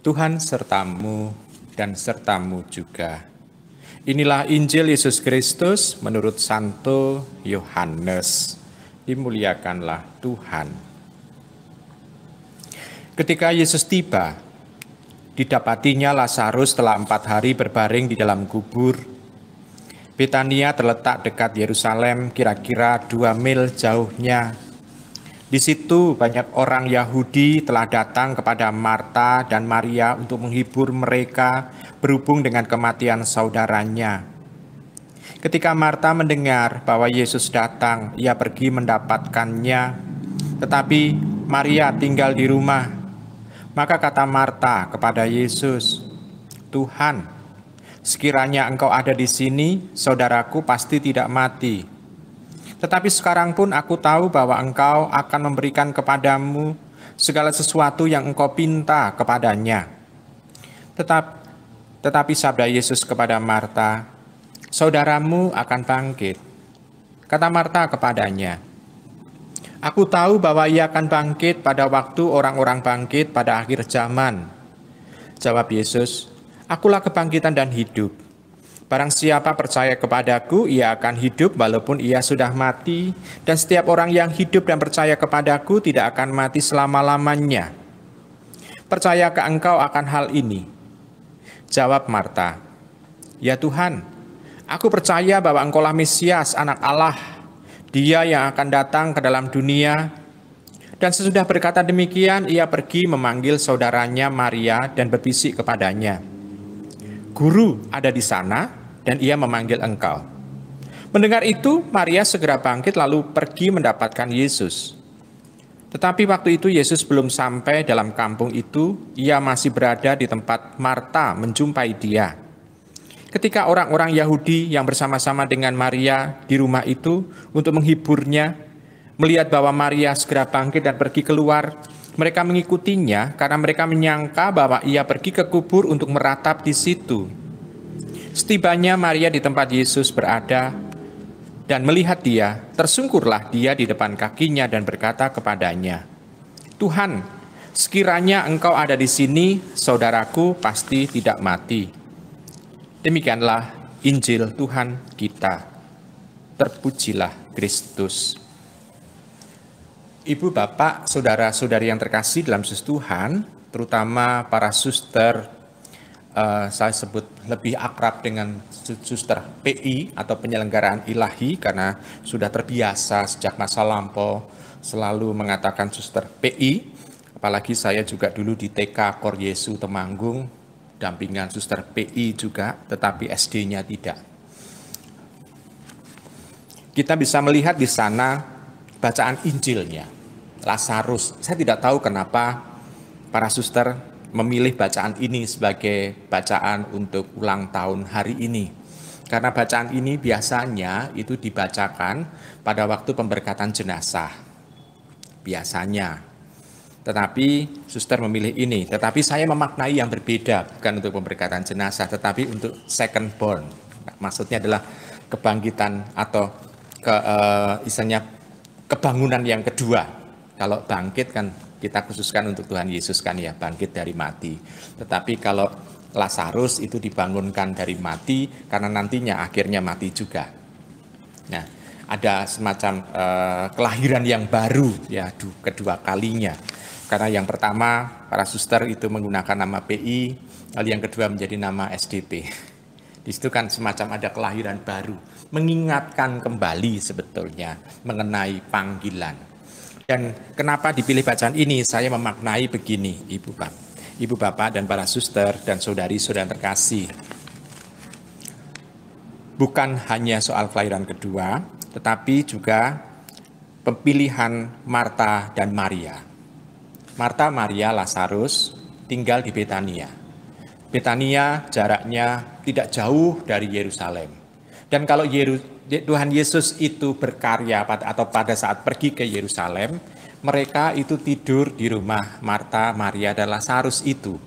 Tuhan sertamu dan sertamu juga. Inilah Injil Yesus Kristus menurut Santo Yohanes. Dimuliakanlah Tuhan. Ketika Yesus tiba, didapatinya Lazarus telah 4 hari berbaring di dalam kubur. Betania terletak dekat Yerusalem, kira-kira 2 mil jauhnya. Di situ banyak orang Yahudi telah datang kepada Marta dan Maria untuk menghibur mereka berhubung dengan kematian saudaranya. Ketika Marta mendengar bahwa Yesus datang, ia pergi mendapatkannya. Tetapi Maria tinggal di rumah. Maka kata Marta kepada Yesus, "Tuhan, sekiranya Engkau ada di sini, saudaraku pasti tidak mati. Tetapi sekarang pun aku tahu bahwa Engkau akan memberikan kepadamu segala sesuatu yang Engkau pinta kepadanya." Tetapi sabda Yesus kepada Marta, "Saudaramu akan bangkit." Kata Marta kepadanya, "Aku tahu bahwa ia akan bangkit pada waktu orang-orang bangkit pada akhir zaman." Jawab Yesus, "Akulah kebangkitan dan hidup. Barang siapa percaya kepadaku, ia akan hidup walaupun ia sudah mati, dan setiap orang yang hidup dan percaya kepadaku tidak akan mati selama-lamanya. Percayakah engkau akan hal ini?" Jawab Marta, "Ya Tuhan, aku percaya bahwa Engkaulah Mesias, Anak Allah, Dia yang akan datang ke dalam dunia." Dan sesudah berkata demikian, ia pergi memanggil saudaranya Maria dan berbisik kepadanya, "Guru ada di sana, dan ia memanggil engkau." Mendengar itu, Maria segera bangkit lalu pergi mendapatkan Yesus. Tetapi waktu itu Yesus belum sampai dalam kampung itu, ia masih berada di tempat Marta menjumpai dia. Ketika orang-orang Yahudi yang bersama-sama dengan Maria di rumah itu untuk menghiburnya, melihat bahwa Maria segera bangkit dan pergi keluar, mereka mengikutinya karena mereka menyangka bahwa ia pergi ke kubur untuk meratap di situ. Setibanya Maria di tempat Yesus berada dan melihat dia, tersungkurlah dia di depan kakinya dan berkata kepadanya, "Tuhan, sekiranya Engkau ada di sini, saudaraku pasti tidak mati." Demikianlah Injil Tuhan kita. Terpujilah Kristus. Ibu, bapak, saudara-saudari yang terkasih dalam Yesus Tuhan, terutama para suster, saya sebut lebih akrab dengan suster PI atau penyelenggaraan ilahi karena sudah terbiasa sejak masa lampau selalu mengatakan suster PI. Apalagi saya juga dulu di TK Kor Yesu Temanggung, dampingan suster PI juga, tetapi SD-nya tidak. Kita bisa melihat di sana bacaan Injilnya, Lazarus. Saya tidak tahu kenapa para suster memilih bacaan ini sebagai bacaan untuk ulang tahun hari ini. Karena bacaan ini biasanya itu dibacakan pada waktu pemberkatan jenazah. Biasanya. Tetapi suster memilih ini. Tetapi saya memaknai yang berbeda, bukan untuk pemberkatan jenazah, tetapi untuk second born. Maksudnya adalah kebangkitan atau istilahnya kebangunan yang kedua. Kalau bangkit kan kita khususkan untuk Tuhan Yesus kan ya, bangkit dari mati. Tetapi kalau Lazarus itu dibangunkan dari mati karena nantinya akhirnya mati juga. Nah, ada semacam kelahiran yang baru ya, kedua kalinya. Karena yang pertama para suster itu menggunakan nama PI, lalu yang kedua menjadi nama SDP. Di situ kan semacam ada kelahiran baru, mengingatkan kembali sebetulnya mengenai panggilan. Dan kenapa dipilih bacaan ini? Saya memaknai begini, Ibu Bapak dan para suster dan saudari-saudara terkasih. Bukan hanya soal kelahiran kedua, tetapi juga pemilihan Marta dan Maria. Marta, Maria, Lazarus tinggal di Betania. Betania jaraknya tidak jauh dari Yerusalem. Dan kalau Tuhan Yesus itu berkarya atau pada saat pergi ke Yerusalem, mereka itu tidur di rumah Marta, Maria, dan Lazarus itu.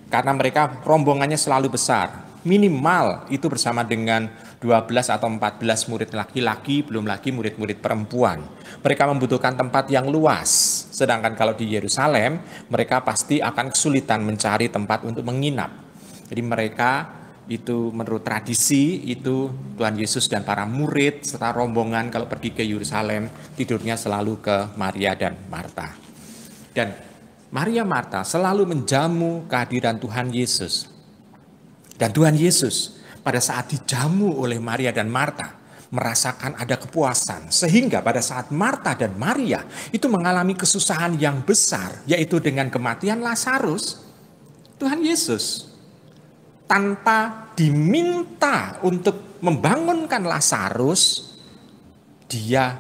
Karena mereka rombongannya selalu besar. Minimal itu bersama dengan 12 atau 14 murid laki-laki, belum lagi murid-murid perempuan. Mereka membutuhkan tempat yang luas, Sedangkan kalau di Yerusalem, mereka pasti akan kesulitan mencari tempat untuk menginap. Jadi mereka itu menurut tradisi, itu Tuhan Yesus dan para murid serta rombongan kalau pergi ke Yerusalem, tidurnya selalu ke Maria dan Marta. Dan Maria Marta selalu menjamu kehadiran Tuhan Yesus. Dan Tuhan Yesus pada saat dijamu oleh Maria dan Marta, merasakan ada kepuasan. Sehingga pada saat Marta dan Maria itu mengalami kesusahan yang besar, yaitu dengan kematian Lazarus, Tuhan Yesus tanpa diminta untuk membangunkan Lazarus, dia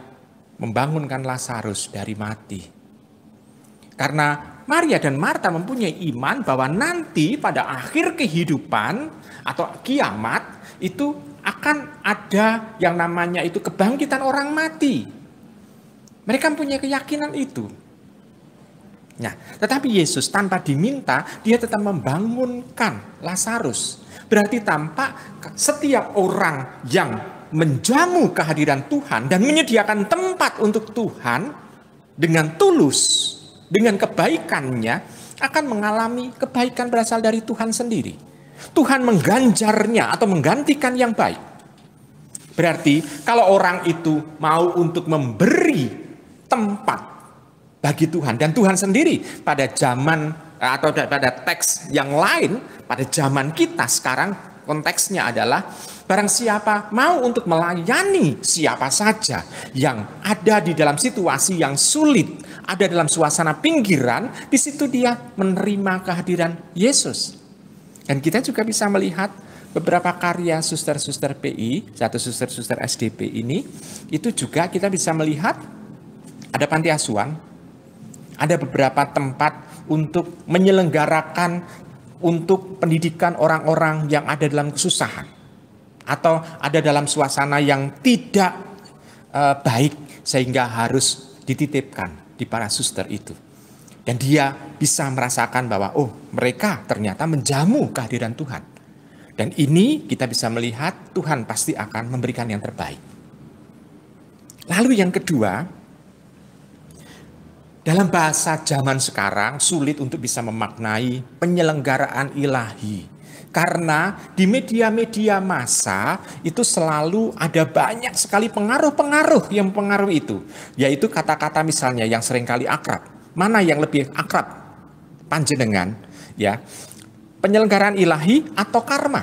membangunkan Lazarus dari mati. Karena Maria dan Marta mempunyai iman bahwa nanti pada akhir kehidupan atau kiamat itu akan ada yang namanya itu kebangkitan orang mati. Mereka mempunyai keyakinan itu. Nah, tetapi Yesus tanpa diminta, dia tetap membangunkan Lazarus. Berarti tampak setiap orang yang menjamu kehadiran Tuhan dan menyediakan tempat untuk Tuhan dengan tulus, dengan kebaikannya, akan mengalami kebaikan berasal dari Tuhan sendiri. Tuhan mengganjarnya atau menggantikan yang baik. Berarti kalau orang itu mau untuk memberi tempat bagi Tuhan, dan Tuhan sendiri pada zaman atau pada teks yang lain, pada zaman kita sekarang konteksnya adalah barang siapa mau untuk melayani siapa saja yang ada di dalam situasi yang sulit, ada dalam suasana pinggiran, di situ dia menerima kehadiran Yesus. Dan kita juga bisa melihat beberapa karya suster-suster PI, satu suster-suster SDP ini, itu juga kita bisa melihat ada panti asuhan, ada beberapa tempat untuk menyelenggarakan untuk pendidikan orang-orang yang ada dalam kesusahan, atau ada dalam suasana yang tidak baik sehingga harus dititipkan di para suster itu. Dan dia bisa merasakan bahwa mereka ternyata menjamu kehadiran Tuhan. Dan ini kita bisa melihat Tuhan pasti akan memberikan yang terbaik. Lalu yang kedua, dalam bahasa zaman sekarang sulit untuk bisa memaknai penyelenggaraan ilahi. Karena di media-media massa itu selalu ada banyak sekali pengaruh-pengaruh yang mempengaruhi itu. Yaitu kata-kata misalnya yang seringkali akrab. Mana yang lebih akrab panjenengan, ya, penyelenggaraan ilahi atau karma?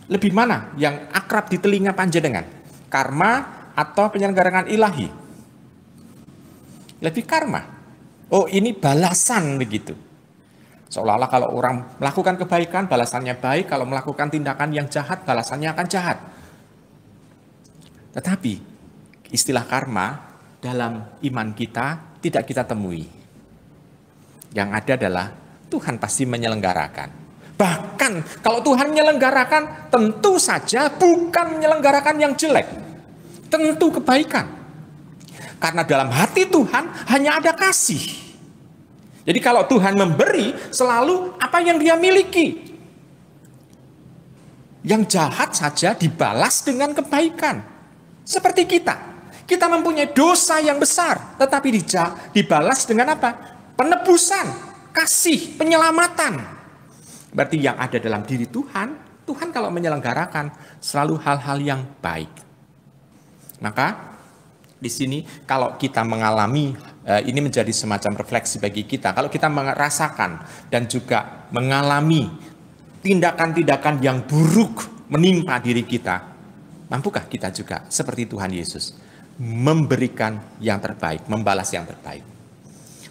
Lebih mana yang akrab di telinga panjenengan? Karma atau penyelenggaraan ilahi? Lebih karma. Oh, ini balasan begitu. Seolah-olah kalau orang melakukan kebaikan, balasannya baik. Kalau melakukan tindakan yang jahat, balasannya akan jahat. Tetapi istilah karma dalam iman kita tidak kita temui. Yang ada adalah Tuhan pasti menyelenggarakan. Bahkan kalau Tuhan menyelenggarakan, tentu saja bukan menyelenggarakan yang jelek. Tentu kebaikan. Karena dalam hati Tuhan hanya ada kasih. Jadi kalau Tuhan memberi, selalu apa yang dia miliki. Yang jahat saja dibalas dengan kebaikan. Seperti kita. Kita mempunyai dosa yang besar, tetapi dibalas dengan apa? Penebusan, kasih, penyelamatan. Berarti yang ada dalam diri Tuhan, Tuhan kalau menyelenggarakan selalu hal-hal yang baik. Maka di sini kalau kita mengalami, ini menjadi semacam refleksi bagi kita. Kalau kita merasakan dan juga mengalami tindakan-tindakan yang buruk menimpa diri kita, mampukah kita juga seperti Tuhan Yesus? Memberikan yang terbaik, membalas yang terbaik.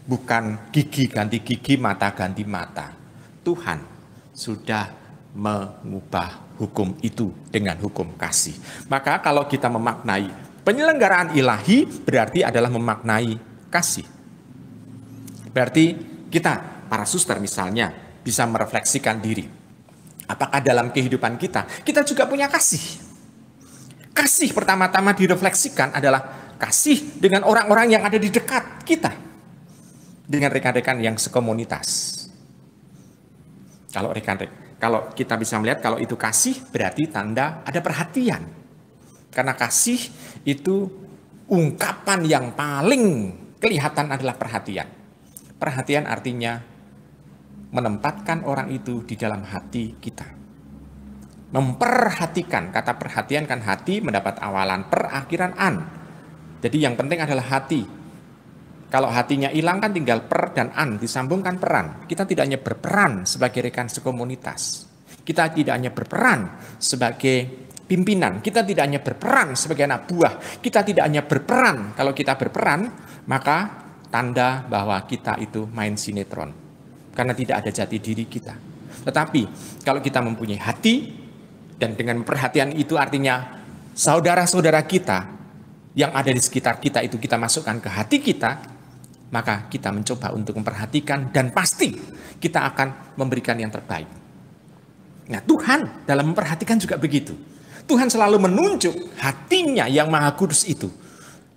Bukan gigi ganti gigi, mata ganti mata. Tuhan sudah mengubah hukum itu dengan hukum kasih. Maka kalau kita memaknai penyelenggaraan ilahi, berarti adalah memaknai kasih. Berarti kita, para suster misalnya, bisa merefleksikan diri. Apakah dalam kehidupan kita juga punya kasih? Kasih pertama-tama direfleksikan adalah kasih dengan orang-orang yang ada di dekat kita. Dengan rekan-rekan yang sekomunitas. Kalau kita bisa melihat kalau itu kasih berarti tanda ada perhatian. Karena kasih itu ungkapan yang paling kelihatan adalah perhatian. Perhatian artinya menempatkan orang itu di dalam hati kita. Memperhatikan, kata perhatian kan hati mendapat awalan, perakhiran an. Jadi yang penting adalah hati. Kalau hatinya hilang kan tinggal per dan an, disambungkan peran. Kita tidak hanya berperan sebagai rekan sekomunitas. Kita tidak hanya berperan sebagai pimpinan. Kita tidak hanya berperan sebagai anak buah. Kita tidak hanya berperan. Kalau kita berperan, maka tanda bahwa kita itu main sinetron. Karena tidak ada jati diri kita. Tetapi kalau kita mempunyai hati, dan dengan perhatian itu artinya saudara-saudara kita yang ada di sekitar kita itu kita masukkan ke hati kita, maka kita mencoba untuk memperhatikan dan pasti kita akan memberikan yang terbaik. Nah, Tuhan dalam memperhatikan juga begitu. Tuhan selalu menunjuk hatinya yang Maha Kudus itu.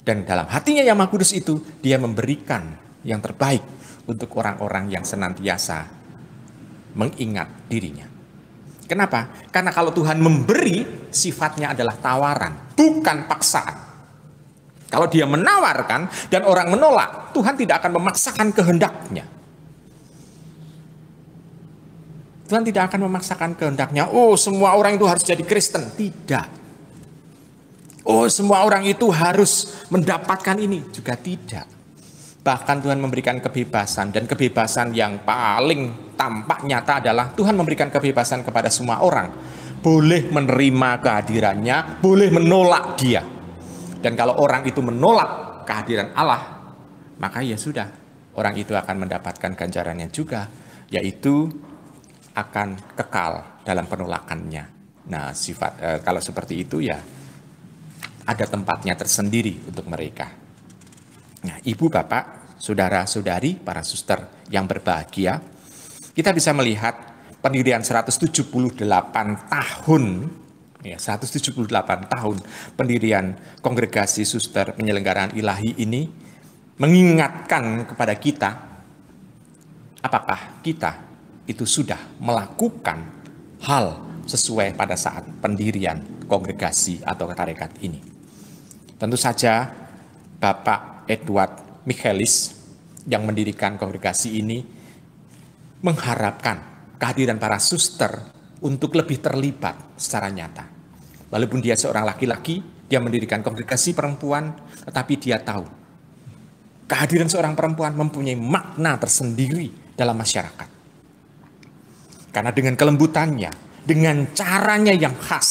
Dan dalam hatinya yang Maha Kudus itu, dia memberikan yang terbaik untuk orang-orang yang senantiasa mengingat dirinya. Kenapa? Karena kalau Tuhan memberi, sifatnya adalah tawaran, bukan paksaan. Kalau dia menawarkan dan orang menolak, Tuhan tidak akan memaksakan kehendaknya. Tuhan tidak akan memaksakan kehendaknya. Oh, semua orang itu harus jadi Kristen. Tidak. Oh, semua orang itu harus mendapatkan ini. Juga tidak. Bahkan Tuhan memberikan kebebasan. Dan kebebasan yang paling tampak nyata adalah Tuhan memberikan kebebasan kepada semua orang. Boleh menerima kehadirannya, boleh menolak dia. Dan kalau orang itu menolak kehadiran Allah, maka ya sudah, orang itu akan mendapatkan ganjarannya juga, yaitu akan kekal dalam penolakannya. Nah, kalau seperti itu ya ada tempatnya tersendiri untuk mereka. Nah, ibu, bapak, saudara-saudari, para suster yang berbahagia, kita bisa melihat pendirian 178 tahun, ya 178 tahun pendirian kongregasi suster penyelenggaraan ilahi ini mengingatkan kepada kita, apakah kita itu sudah melakukan hal sesuai pada saat pendirian kongregasi atau tarekat ini. Tentu saja Bapak Edward Michaelis yang mendirikan kongregasi ini mengharapkan kehadiran para suster untuk lebih terlibat secara nyata. Walaupun dia seorang laki-laki, dia mendirikan kongregasi perempuan, tetapi dia tahu kehadiran seorang perempuan mempunyai makna tersendiri dalam masyarakat. Karena dengan kelembutannya, dengan caranya yang khas,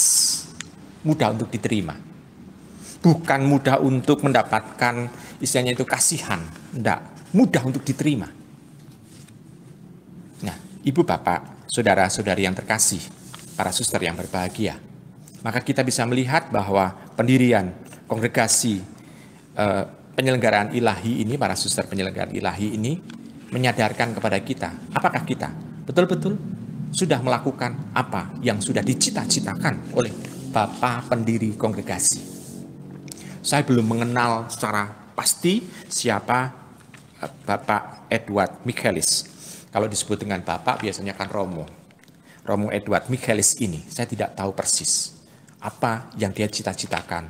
mudah untuk diterima. Bukan mudah untuk mendapatkan, istilahnya itu kasihan. Tidak, mudah untuk diterima. Nah, ibu, bapak, saudara-saudari yang terkasih, para suster yang berbahagia, maka kita bisa melihat bahwa pendirian kongregasi penyelenggaraan ilahi ini, para suster penyelenggaraan ilahi ini, menyadarkan kepada kita, apakah kita betul-betul sudah melakukan apa yang sudah dicita-citakan oleh Bapak pendiri kongregasi. Saya belum mengenal secara pasti siapa Bapak Edward Michaelis. Kalau disebut dengan Bapak biasanya kan Romo Edward Michaelis ini. Saya tidak tahu persis apa yang dia cita-citakan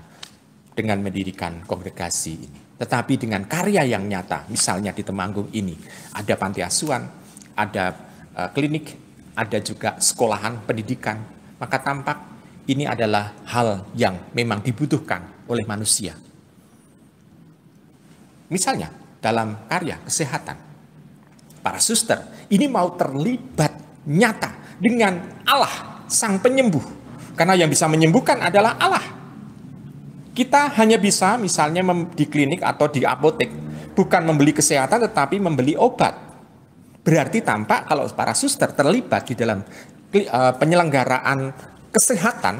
dengan mendirikan kongregasi ini. Tetapi dengan karya yang nyata, misalnya di Temanggung ini, ada panti asuhan, ada klinik, ada juga sekolahan pendidikan, maka tampak ini adalah hal yang memang dibutuhkan oleh manusia. Misalnya dalam karya kesehatan, para suster ini mau terlibat nyata dengan Allah, Sang Penyembuh. Karena yang bisa menyembuhkan adalah Allah. Kita hanya bisa misalnya di klinik atau di apotek, bukan membeli kesehatan tetapi membeli obat. Berarti tampak kalau para suster terlibat di dalam penyelenggaraan kesehatan,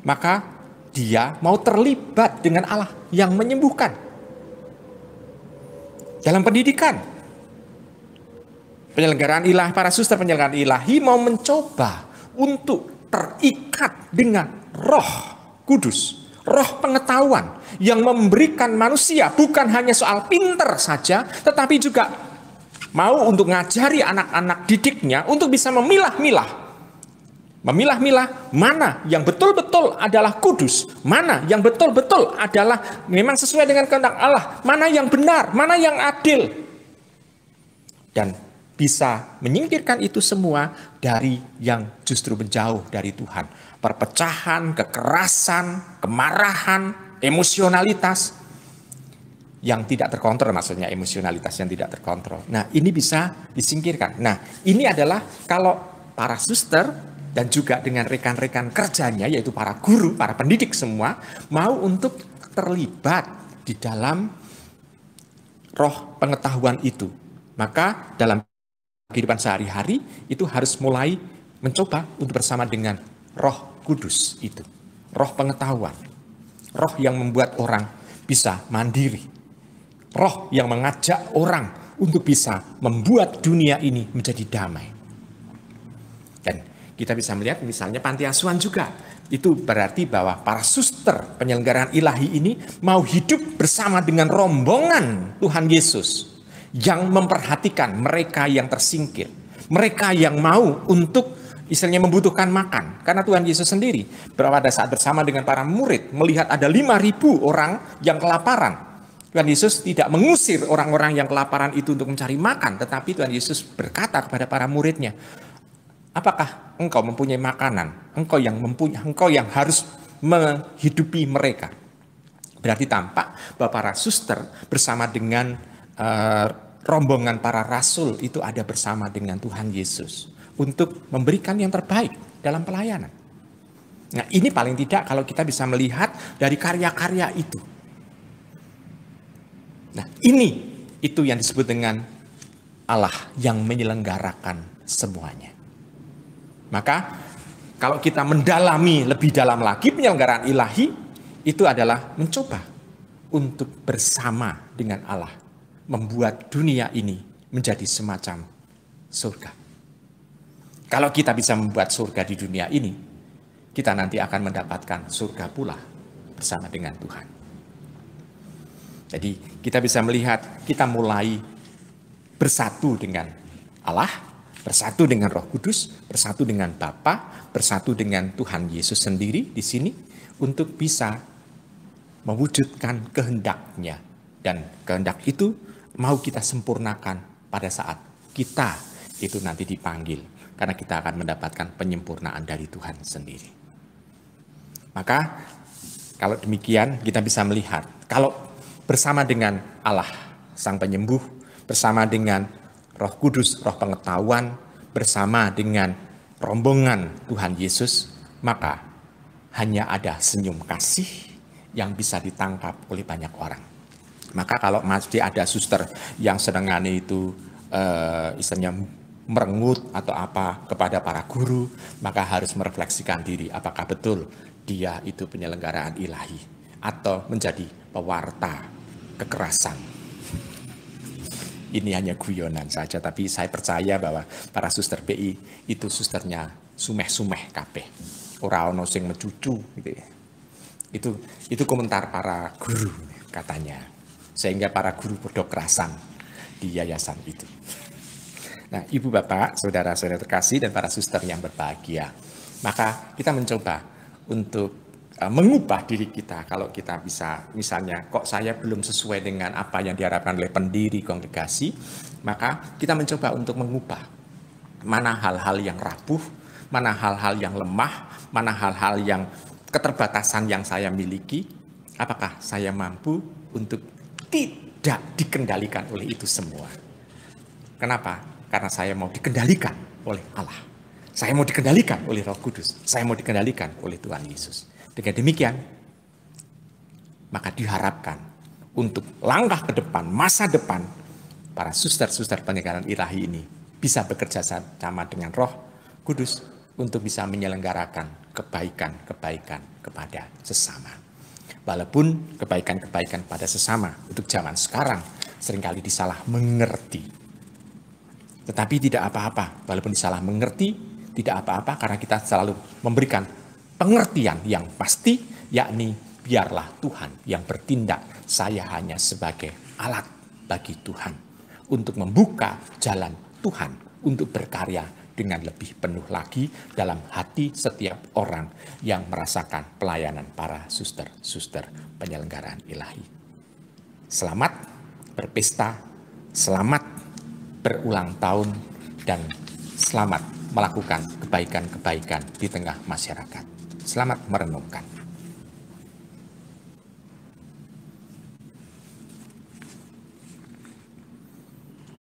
maka dia mau terlibat dengan Allah yang menyembuhkan. Dalam pendidikan, penyelenggaraan ilahi, para suster penyelenggaraan ilahi mau mencoba untuk terikat dengan Roh Kudus, Roh pengetahuan yang memberikan manusia bukan hanya soal pinter saja, tetapi juga mau untuk ngajari anak-anak didiknya untuk bisa memilah-milah Memilah-milah mana yang betul-betul adalah kudus, mana yang betul-betul adalah memang sesuai dengan kehendak Allah, mana yang benar, mana yang adil. Dan bisa menyingkirkan itu semua dari yang justru menjauh dari Tuhan. Perpecahan, kekerasan, kemarahan, emosionalitas yang tidak terkontrol, maksudnya emosionalitas yang tidak terkontrol. Nah, ini bisa disingkirkan. Nah, ini adalah kalau para suster dan juga dengan rekan-rekan kerjanya, yaitu para guru, para pendidik semua, mau untuk terlibat di dalam roh pengetahuan itu. Maka dalam kehidupan sehari-hari itu harus mulai mencoba untuk bersama dengan Roh Kudus itu. Roh pengetahuan. Roh yang membuat orang bisa mandiri. Roh yang mengajak orang untuk bisa membuat dunia ini menjadi damai. Dan kita bisa melihat misalnya panti asuhan juga. Itu berarti bahwa para suster penyelenggaraan ilahi ini mau hidup bersama dengan rombongan Tuhan Yesus yang memperhatikan mereka yang tersingkir, mereka yang mau untuk istilahnya membutuhkan makan. Karena Tuhan Yesus sendiri pada saat bersama dengan para murid melihat ada 5.000 orang yang kelaparan. Tuhan Yesus tidak mengusir orang-orang yang kelaparan itu untuk mencari makan, tetapi Tuhan Yesus berkata kepada para muridnya, apakah engkau mempunyai makanan? Engkau yang harus menghidupi mereka. Berarti tampak bahwa para suster bersama dengan rombongan para rasul itu ada bersama dengan Tuhan Yesus untuk memberikan yang terbaik dalam pelayanan. Nah, ini paling tidak kalau kita bisa melihat dari karya-karya itu. Nah, itu yang disebut dengan Allah yang menyelenggarakan semuanya. Maka kalau kita mendalami lebih dalam lagi penyelenggaraan ilahi, itu adalah mencoba untuk bersama dengan Allah membuat dunia ini menjadi semacam surga. Kalau kita bisa membuat surga di dunia ini, kita nanti akan mendapatkan surga pula bersama dengan Tuhan. Jadi kita bisa melihat kita mulai bersatu dengan Allah, bersatu dengan Roh Kudus, bersatu dengan Bapa, bersatu dengan Tuhan Yesus sendiri di sini untuk bisa mewujudkan kehendak-Nya. Dan kehendak itu mau kita sempurnakan pada saat kita itu nanti dipanggil. Karena kita akan mendapatkan penyempurnaan dari Tuhan sendiri. Maka kalau demikian kita bisa melihat. Kalau bersama dengan Allah Sang Penyembuh, bersama dengan Roh Kudus, Roh Pengetahuan, bersama dengan rombongan Tuhan Yesus, maka hanya ada senyum kasih yang bisa ditangkap oleh banyak orang. Maka kalau masih ada suster yang senangannya itu istilahnya merengut atau apa kepada para guru, maka harus merefleksikan diri apakah betul dia itu penyelenggaraan ilahi atau menjadi pewarta kekerasan. Ini hanya guyonan saja, tapi saya percaya bahwa para suster BI itu susternya sumeh-sumeh kabeh. Ora ono sing mecucu gitu ya. Itu komentar para guru katanya. Sehingga para guru podo kerasan di yayasan itu. Nah, Ibu Bapak, saudara-saudara terkasih dan para suster yang berbahagia, maka kita mencoba untuk mengubah diri kita. Kalau kita bisa, misalnya, kok saya belum sesuai dengan apa yang diharapkan oleh pendiri kongregasi, maka kita mencoba untuk mengubah mana hal-hal yang rapuh, mana hal-hal yang lemah, mana hal-hal yang keterbatasan yang saya miliki, apakah saya mampu untuk tidak dikendalikan oleh itu semua. Kenapa? Karena saya mau dikendalikan oleh Allah. Saya mau dikendalikan oleh Roh Kudus. Saya mau dikendalikan oleh Tuhan Yesus. Dengan demikian, maka diharapkan untuk langkah ke depan, masa depan, para suster-suster penyelenggaraan ilahi ini bisa bekerja sama dengan Roh Kudus untuk bisa menyelenggarakan kebaikan-kebaikan kepada sesama. Walaupun kebaikan-kebaikan pada sesama untuk zaman sekarang seringkali disalah mengerti. Tetapi tidak apa-apa, walaupun disalah mengerti, tidak apa-apa karena kita selalu memberikan pengertian yang pasti, yakni biarlah Tuhan yang bertindak, saya hanya sebagai alat bagi Tuhan untuk membuka jalan Tuhan untuk berkarya dengan lebih penuh lagi dalam hati setiap orang yang merasakan pelayanan para suster-suster penyelenggaraan ilahi. Selamat berpesta, selamat berulang tahun, dan selamat melakukan kebaikan-kebaikan di tengah masyarakat. Selamat merenungkan.